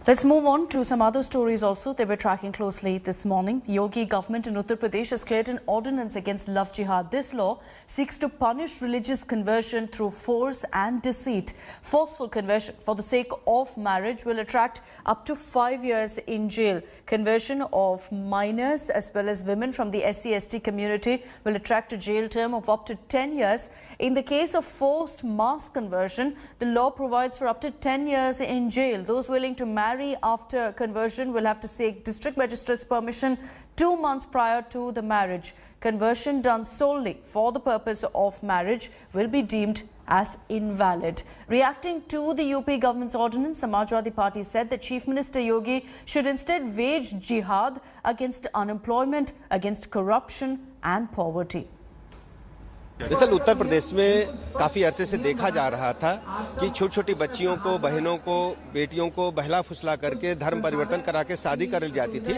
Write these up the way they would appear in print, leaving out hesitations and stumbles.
Let's move on to some other stories also that we're tracking closely this morning. YOGI government in Uttar Pradesh has cleared an ordinance against love jihad. This law seeks to punish religious conversion through force and deceit. Forceful conversion for the sake of marriage will attract up to 5 years in jail. Conversion of minors as well as women from the SC/ST community will attract a jail term of up to 10 years. In the case of forced mass conversion, the law provides for up to 10 years in jail. Those willing to marry after conversion will have to seek district magistrate's permission 2 months prior to the marriage. Conversion done solely for the purpose of marriage will be deemed as invalid. Reacting to the UP government's ordinance, Samajwadi Party said that Chief Minister Yogi should instead wage jihad against unemployment, against corruption and poverty. दरअसल उत्तर प्रदेश में काफ़ी अरसे से देखा जा रहा था कि छोटी छोटी बच्चियों को, बहनों को, बेटियों को बहला फुसला करके धर्म परिवर्तन करा के शादी कर ली जाती थी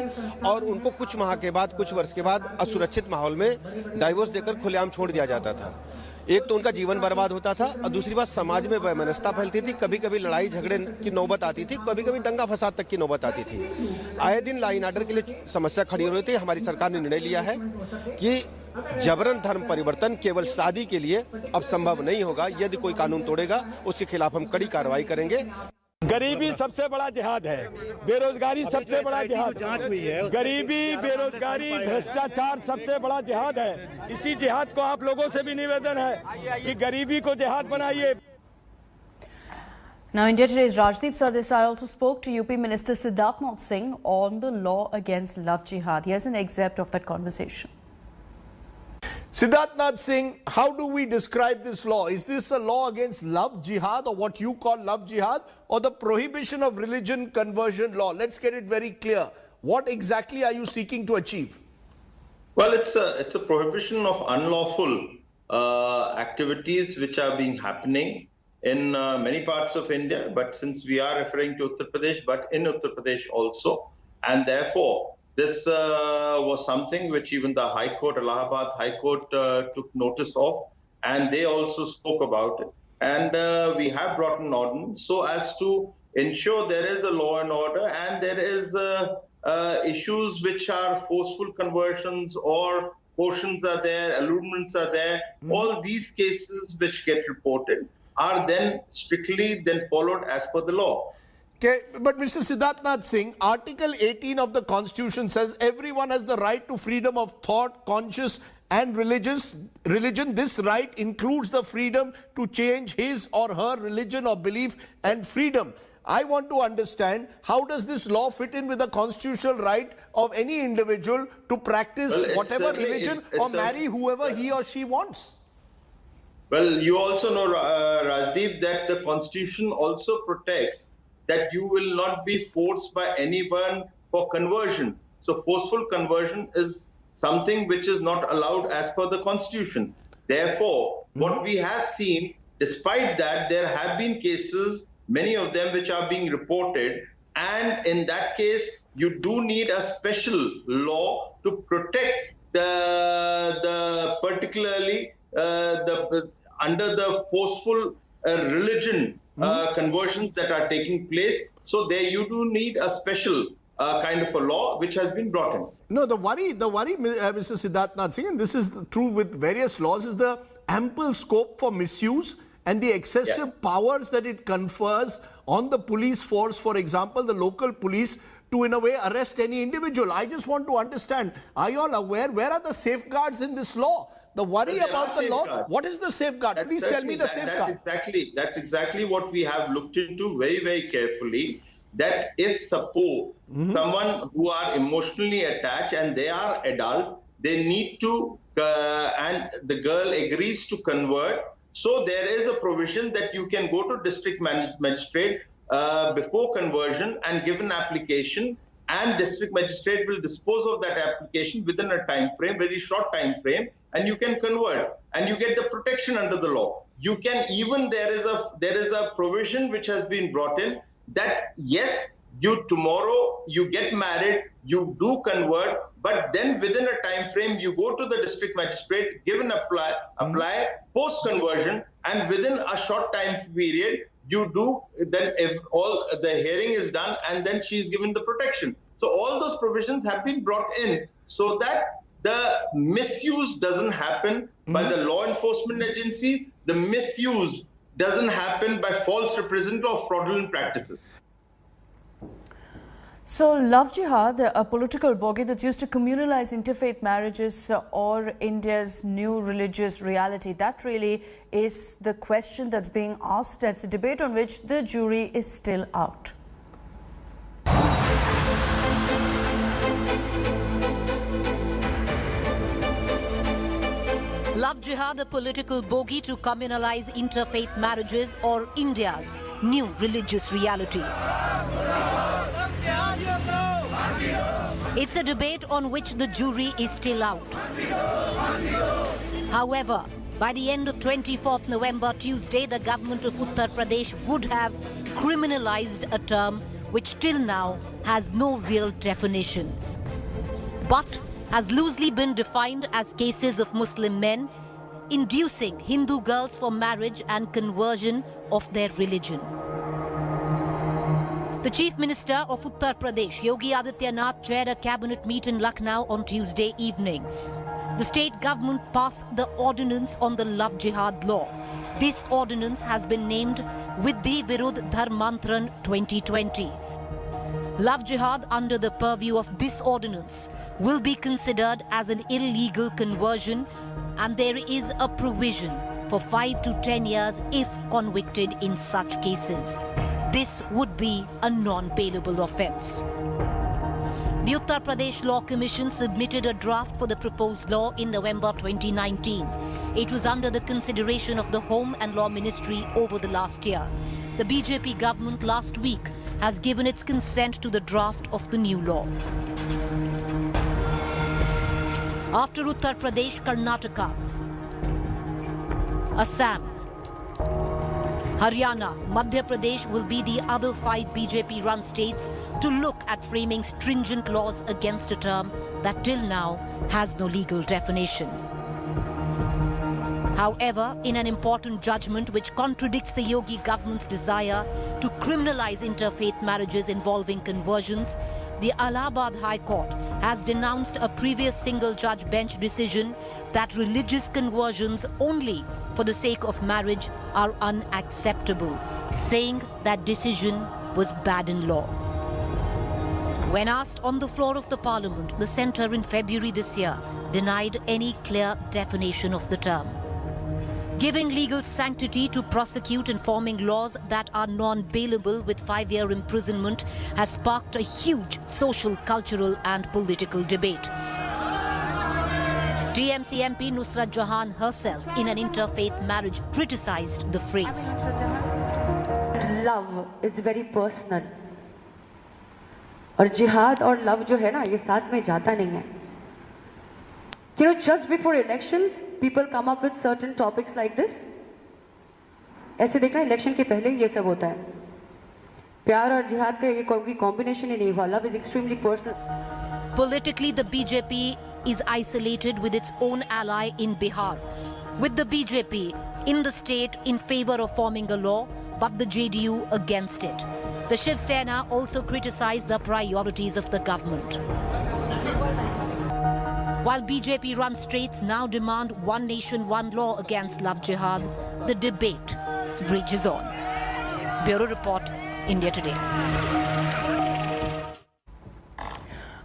और उनको कुछ माह के बाद, कुछ वर्ष के बाद असुरक्षित माहौल में डाइवोर्स देकर खुलेआम छोड़ दिया जाता था। एक तो उनका जीवन बर्बाद होता था और दूसरी बात समाज में वैमनस्यता फैलती थी। कभी कभी लड़ाई झगड़े की नौबत आती थी, कभी कभी दंगा फसाद तक की नौबत आती थी। आए दिन लॉ एंड ऑर्डर के लिए समस्या खड़ी हो रही थी। हमारी सरकार ने निर्णय लिया है कि जबरन धर्म परिवर्तन केवल शादी के लिए अब संभव नहीं होगा। यदि कोई कानून तोड़ेगा उसके खिलाफ हम कड़ी कार्रवाई करेंगे। गरीबी सबसे बड़ा जिहाद है, बेरोजगारी सबसे बड़ा जिहाद, गरीबी, बेरोजगारी, भ्रष्टाचार सबसे बड़ा जिहाद है। इसी जिहाद को आप लोगों से भी निवेदन है कि गरीबी को जिहाद बनाइए। Now, India Today's Rajdeep Sardesai also spoke to UP Minister Siddharth Singh on the law against love jihad. Here's an excerpt of that conversation. Siddharth Singh, how do we describe this law? Is this a law against love jihad, or what you call love jihad, or the prohibition of religion conversion law? Let's get it very clear. What exactly are you seeking to achieve? Well, it's a prohibition of unlawful activities which are being happening in many parts of India, but since we are referring to Uttar Pradesh, but in Uttar Pradesh also, and therefore this was something which even the High Court, Allahabad High Court, took notice of, and they also spoke about it. And we have brought an ordinance so as to ensure there is a law and order, and there is issues which are forceful conversions or portions are there, allurements are there. All these cases which get reported are then strictly then followed as per the law. Okay, but Mr. Siddharth Singh, Article 18 of the Constitution says everyone has the right to freedom of thought, conscience and religion. This right includes the freedom to change his or her religion or belief and freedom. I want to understand, how does this law fit in with the constitutional right of any individual to practice whatever religion or marry whoever he or she wants? Well, you also know, Rajdeep, that the Constitution also protects that you will not be forced by anyone for conversion. So forceful conversion is something which is not allowed as per the Constitution. Therefore, what we have seen, despite that, there have been cases, many of them which are being reported, and in that case, you do need a special law to protect the particularly under the forceful religion conversions that are taking place. So there you do need a special kind of a law which has been brought in. No, the worry, Mr. Siddharth Singh, and this is true with various laws, is the ample scope for misuse and the excessive powers that it confers on the police force, for example, the local police, to in a way arrest any individual. I just want to understand, are you all aware, where are the safeguards in this law? The worry about the law, what is the safeguard? Please tell me the safeguard. That's exactly what we have looked into very, very carefully. That if suppose someone who are emotionally attached and they are adult, they need to, and the girl agrees to convert. So there is a provision that you can go to district magistrate before conversion and give an application, and district magistrate will dispose of that application within a time frame, very short time frame, and you can convert and you get the protection under the law. You can even, there is a provision which has been brought in that yes, tomorrow you get married, you do convert, but then within a time frame you go to the district magistrate, give an apply post conversion, and within a short time period you do, then all the hearing is done, and then she is given the protection. So all those provisions have been brought in so that the misuse doesn't happen by the law enforcement agency. The misuse doesn't happen by false representative or fraudulent practices. So, Love Jihad, a political bogie that's used to communalize interfaith marriages or India's new religious reality, that really is the question that's being asked. It's a debate on which the jury is still out. Love Jihad, a political bogey to communalize interfaith marriages or India's new religious reality. It's a debate on which the jury is still out. However, by the end of 24th November, Tuesday, the government of Uttar Pradesh would have criminalized a term which till now has no real definition, but has loosely been defined as cases of Muslim men inducing Hindu girls for marriage and conversion of their religion. The Chief Minister of Uttar Pradesh, Yogi Adityanath, chaired a cabinet meet in Lucknow on Tuesday evening. The state government passed the ordinance on the Love Jihad law. This ordinance has been named Vidhi Virudh Dharmantran 2020. Love Jihad under the purview of this ordinance will be considered as an illegal conversion, and there is a provision for 5 to 10 years if convicted in such cases. This would be a non-bailable offence. The Uttar Pradesh Law Commission submitted a draft for the proposed law in November 2019. It was under the consideration of the Home and Law Ministry over the last year. The BJP government last week has given its consent to the draft of the new law. After Uttar Pradesh, Karnataka, Assam, Haryana, Madhya Pradesh will be the other 5 BJP-run states to look at framing stringent laws against a term that till now has no legal definition. However, in an important judgment which contradicts the Yogi government's desire to criminalize interfaith marriages involving conversions, the Allahabad High Court has denounced a previous single-judge bench decision that religious conversions only for the sake of marriage are unacceptable, saying that decision was bad in law. When asked on the floor of the Parliament, the centre in February this year denied any clear definition of the term. Giving legal sanctity to prosecute and forming laws that are non-bailable with 5-year imprisonment has sparked a huge social, cultural and political debate. TMC MP Nusrat Jahan herself, in an interfaith marriage, criticized the phrase. Love is very personal. और जिहाद और love जो है ना, ये साथ में जाता नहीं है. You know, just before elections, people come up with certain topics like this. ऐसे देखना, इलेक्शन के पहले ये सब होता है. प्यार और जिहाद का ये कोई कॉम्बिनेशन ही नहीं हुआ. Love is extremely personal. Politically, the BJP is isolated with its own ally in Bihar, with the BJP in the state in favor of forming a law, but the JDU against it. The Shiv Sena also criticized the priorities of the government. While BJP-run states now demand one nation, one law against Love Jihad, the debate rages on. Bureau Report, India Today.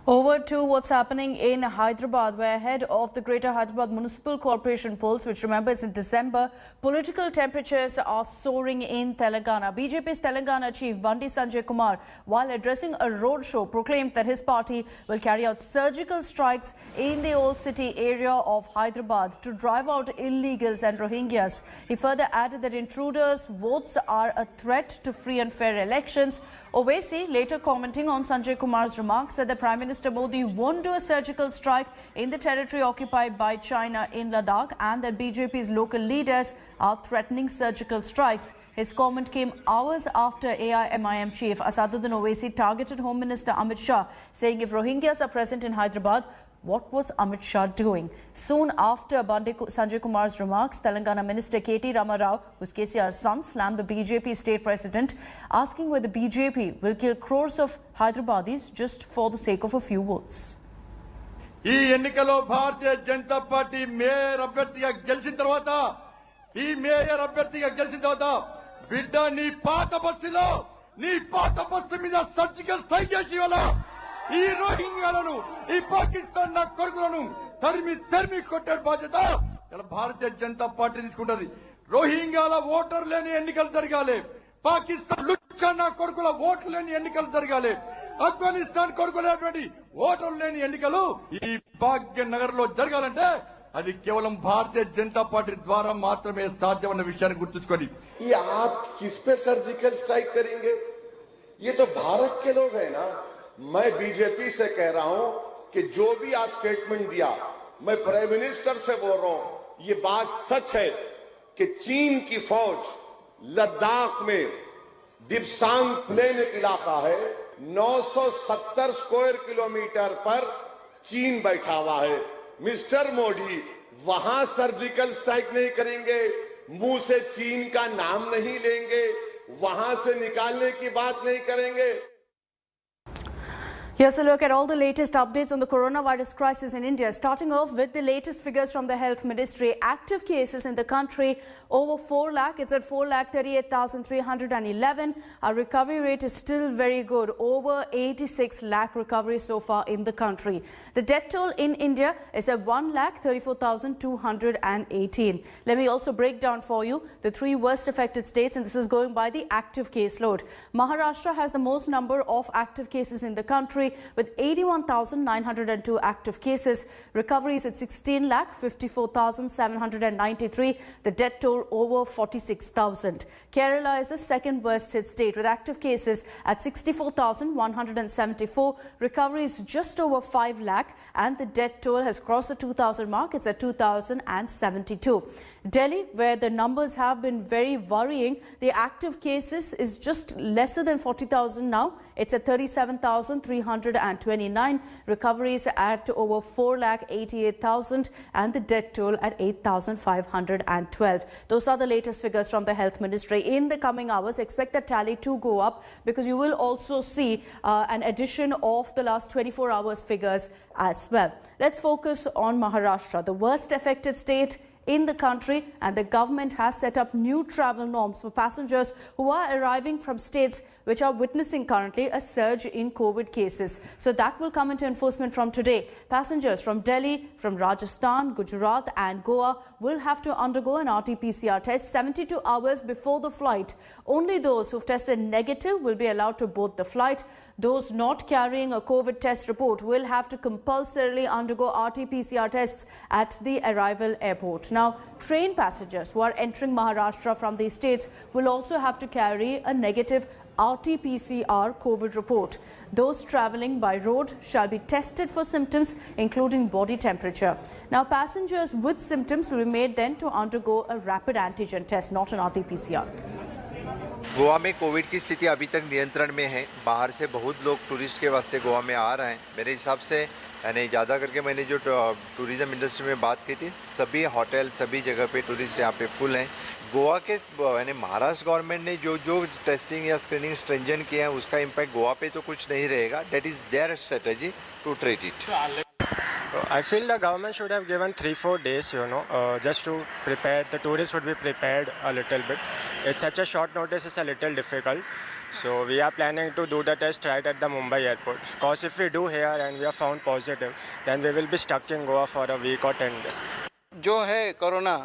Over to what's happening in Hyderabad, where ahead of the Greater Hyderabad Municipal Corporation polls, which remember is in December, political temperatures are soaring in Telangana. BJP's Telangana chief Bandi Sanjay Kumar, while addressing a roadshow, proclaimed that his party will carry out surgical strikes in the old city area of Hyderabad to drive out illegals and Rohingyas. He further added that intruders' votes are a threat to free and fair elections. Owaisi, later commenting on Sanjay Kumar's remarks, said that Prime Minister Modi won't do a surgical strike in the territory occupied by China in Ladakh and that BJP's local leaders are threatening surgical strikes. His comment came hours after AIMIM chief Asaduddin Owaisi targeted Home Minister Amit Shah, saying if Rohingyas are present in Hyderabad, What was Amit Shah doing? Soon after Sanjay Kumar's remarks, Telangana Minister K.T. Rama Rao, who's KCR's son, slammed the BJP state president, asking whether BJP will kill crores of Hyderabadis just for the sake of a few votes. ఈ ఎన్నికలో Bharatiya Janata party mayor అభ్యర్థిగా గెలిచిన తర్వాత బిడ్డ నీ పాత bus మీద surgical strike చేసి వల్ల ఈ రోహింగ్యాలను ఈ పాకిస్తాన్ నా కొడుకులను తరిమి కొట్టే బాధ్యత ఇలా భారతీయ జనతా పార్టీ తీసుకుంటది. రోహింగ్యాల ఓటర్ లేని ఎన్నికలు జరగాలి, పాకిస్తాన్ లుచ్చా నా కొడుకుల ఓట్లు లేని ఎన్నికలు జరగాలి, ఆఫ్ఘనిస్తాన్ కొడుకునేటువంటి ఓటర్లు లేని ఎన్నికలు ఈ భాగ్యనగర్ లో జరగాలంటే అది కేవలం భారతీయ జనతా పార్టీ ద్వారా మాత్రమే సాధ్యమన్న విషయాన్ని గుర్తుంచుకోండి. ये आप किस पे सर्जिकल स्ट्राइक करेंगे? ये तो भारत के लोग हैं ना. मैं बीजेपी से कह रहा हूं कि जो भी आज स्टेटमेंट दिया, मैं प्राइम मिनिस्टर से बोल रहा हूं, ये बात सच है कि चीन की फौज लद्दाख में दिप्सांग प्लेन एक इलाका है, 970 स्क्वायर किलोमीटर पर चीन बैठा हुआ है. मिस्टर मोदी वहां सर्जिकल स्ट्राइक नहीं करेंगे, मुंह से चीन का नाम नहीं लेंगे, वहां से निकालने की बात नहीं करेंगे. Here's a look at all the latest updates on the coronavirus crisis in India. Starting off with the latest figures from the Health Ministry. Active cases in the country over 4 lakh. It's at 4,38,311. Our recovery rate is still very good. Over 86 lakh recoveries so far in the country. The death toll in India is at 1,34,218. Let me also break down for you the 3 worst affected states, and this is going by the active caseload. Maharashtra has the most number of active cases in the country, with 81,902 active cases. Recoveries at 16,54,793. The death toll over 46,000. Kerala is the second worst hit state, with active cases at 64,174. Recoveries just over 5 lakh, and the death toll has crossed the 2,000 mark. It's at 2,072. Delhi, where the numbers have been very worrying, the active cases is just lesser than 40,000 now. It's at 37,329. Recoveries at over 4,88,000, and the death toll at 8,512. Those are the latest figures from the Health Ministry. In the coming hours, expect the tally to go up, because you will also see an addition of the last 24 hours figures as well. Let's focus on Maharashtra, the worst affected state in the country, and the government has set up new travel norms for passengers who are arriving from states which are witnessing currently a surge in COVID cases. So that will come into enforcement from today. Passengers from Delhi, from Rajasthan, Gujarat and Goa will have to undergo an RT-PCR test 72 hours before the flight. Only those who've tested negative will be allowed to board the flight. Those not carrying a COVID test report will have to compulsorily undergo RT-PCR tests at the arrival airport. Now, train passengers who are entering Maharashtra from these states will also have to carry a negative RT-PCR COVID report. Those travelling by road shall be tested for symptoms, including body temperature. Now, passengers with symptoms will be made then to undergo a rapid antigen test, not an RT-PCR. Goa में Covid की स्थिति अभी तक नियंत्रण में है. बाहर से बहुत लोग टूरिस्ट के वास्ते गोवा में आ रहे हैं. मेरे हिसाब से यानी ज़्यादा करके मैंने जो टूरिज़्म इंडस्ट्री में बात की थी, सभी होटल सभी जगह पे टूरिस्ट यहाँ पे फुल हैं. गोवा के यानी महाराष्ट्र गवर्नमेंट ने जो टेस्टिंग या स्क्रीनिंग स्ट्रिंजेंट किया है, उसका इम्पैक्ट गोवा पे तो कुछ नहीं रहेगा. That is their strategy to treat it. I feel the government should have given 3-4 days, just to prepare. The tourists would be prepared a little bit. It's such a short notice, it's a little difficult. So we are planning to do the test right at the Mumbai airport. Because if we do here and we are found positive, then we will be stuck in Goa for a week or 10 days. जो है corona,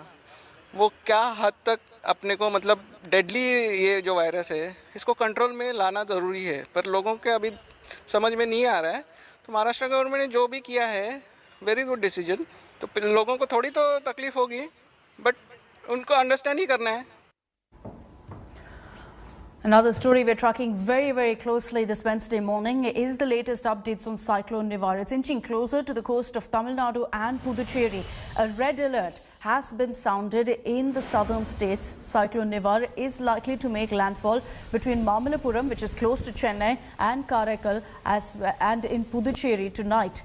वो क्या हद तक अपने को मतलब deadly ये जो वायरस है, इसको कंट्रोल में लाना ज़रूरी है. पर लोगों के अभी समझ में नहीं आ रहा है. तो महाराष्ट्र गवर्नमेंट ने जो भी किया है, वेरी गुड डिसीजन. तो लोगों को थोड़ी तो तकलीफ होगी, बट उनको अंडरस्टैंड ही करना है. Another story we're tracking very, very closely this Wednesday morning is the latest updates on Cyclone Nivar. It's inching closer to the coast of Tamil Nadu and Puducherry. A red alert has been sounded in the southern states. Cyclone Nivar is likely to make landfall between Mamallapuram, which is close to Chennai, and Karaikal and in Puducherry tonight.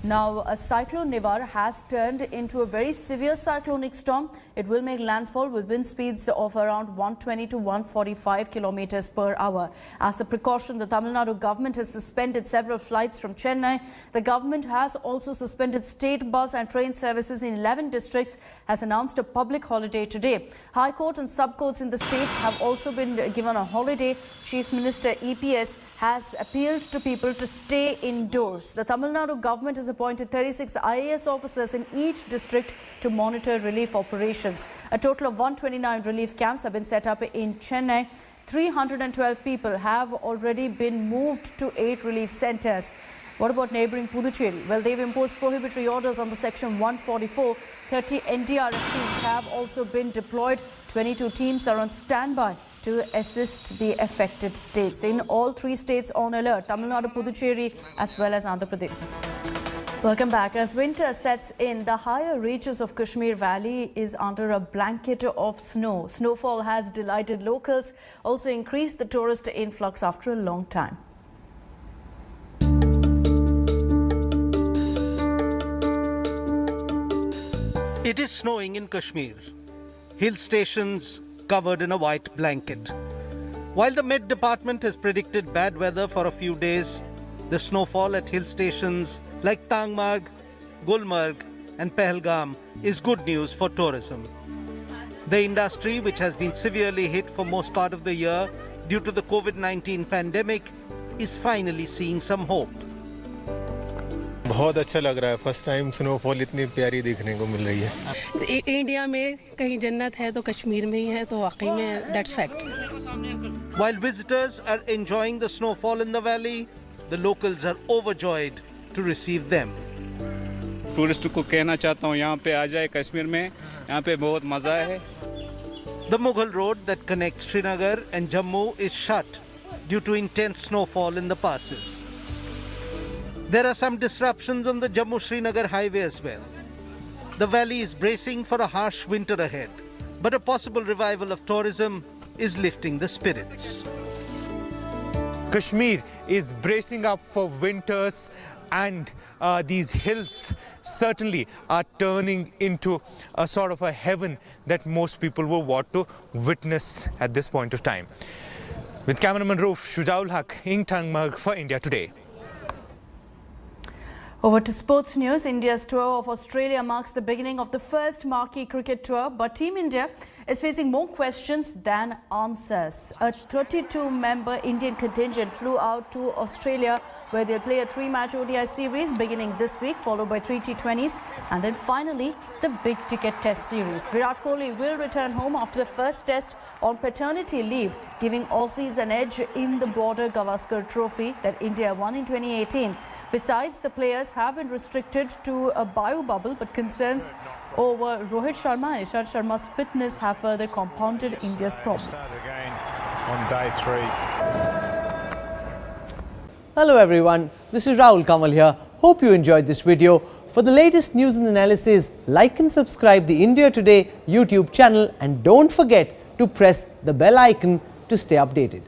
Now, a Cyclone Nivar has turned into a very severe cyclonic storm. It will make landfall with wind speeds of around 120 to 145 kilometers per hour. As a precaution, the Tamil Nadu government has suspended several flights from Chennai. The government has also suspended state bus and train services in 11 districts, has announced a public holiday today. High court and sub-courts in the state have also been given a holiday. Chief Minister EPS has appealed to people to stay indoors. The Tamil Nadu government has appointed 36 IAS officers in each district to monitor relief operations. A total of 129 relief camps have been set up in Chennai. 312 people have already been moved to 8 relief centers. What about neighbouring Puducherry? Well, they've imposed prohibitory orders on the Section 144. 30 NDRF teams have also been deployed. 22 teams are on standby to assist the affected states. In all 3 states on alert, Tamil Nadu, Puducherry as well as Andhra Pradesh. Welcome back. As winter sets in, the higher reaches of Kashmir Valley is under a blanket of snow. Snowfall has delighted locals, also increased the tourist influx after a long time. It is snowing in Kashmir. Hill stations covered in a white blanket. While the Met Department has predicted bad weather for a few days, the snowfall at hill stations like Tangmarg, Gulmarg and Pahalgam is good news for tourism. The industry, which has been severely hit for most part of the year due to the COVID-19 pandemic, is finally seeing some hope. बहुत अच्छा लग रहा है first time snowfall इतनी प्यारी देखने को मिल रही है इंडिया में कहीं जन्नत है तो कश्मीर में ही है तो वाकई में that's fact While visitors are enjoying the snowfall in the valley, the locals are overjoyed to receive them. Tourist को कहना चाहता हूं यहां पे आ जाए कश्मीर में यहां पे बहुत मजा है The Mughal road that connects Srinagar and Jammu is shut due to intense snowfall in the passes. There are some disruptions on the Jammu-Srinagar highway as well. The valley is bracing for a harsh winter ahead, but a possible revival of tourism is lifting the spirits. Kashmir is bracing up for winters, and these hills certainly are turning into a sort of a heaven that most people will want to witness at this point of time. With cameraman Roof Shujaul Haq in Tangmarg for India Today. Over to sports news. India's tour of Australia marks the beginning of the first marquee cricket tour, but Team India is facing more questions than answers. A 32-member Indian contingent flew out to Australia, where they'll play a 3-match ODI series beginning this week, followed by 3 T20s, and then finally the big ticket test series. Virat Kohli will return home after the first test on paternity leave, giving Aussies an edge in the Border Gavaskar Trophy that India won in 2018. Besides, the players have been restricted to a bio bubble, but concerns over Rohit Sharma and Ishant Sharma's fitness have further compounded India's problems. Again on day 3. Hello everyone, this is Rahul Kamal here. Hope you enjoyed this video. For the latest news and analysis, like and subscribe the India Today YouTube channel, and don't forget to press the bell icon to stay updated.